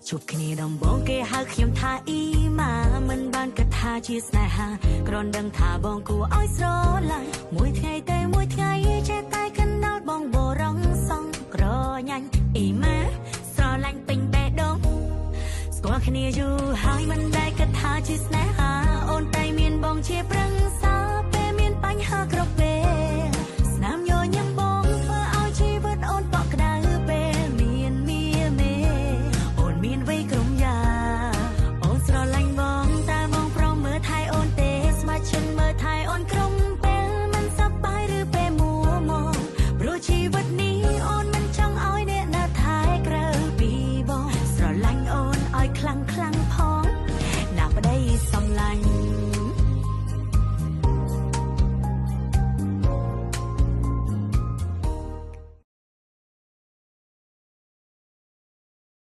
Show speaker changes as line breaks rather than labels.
ជួបគ្នាដំបងគេហៅខ្ញុំថាអ៊ីម៉ាមិនបានគិតថាជាស្នេហាគ្រាន់ដឹងថាបងគួរឲ្យស្រឡាញ់មួយថ្ងៃទៅមួយថ្ងៃចេះតែកណ្ដាលបងបរងសងក្រញាញ់អ៊ីម៉ាស្រឡាញ់ពេញបេះដូងស្គាល់គ្នាយូរហើយមិនដែលគិតថាជាស្នេហាអូនតែមានបងជាប្រឹក្សាពេលមានបញ្ហាគ្រប់ពេល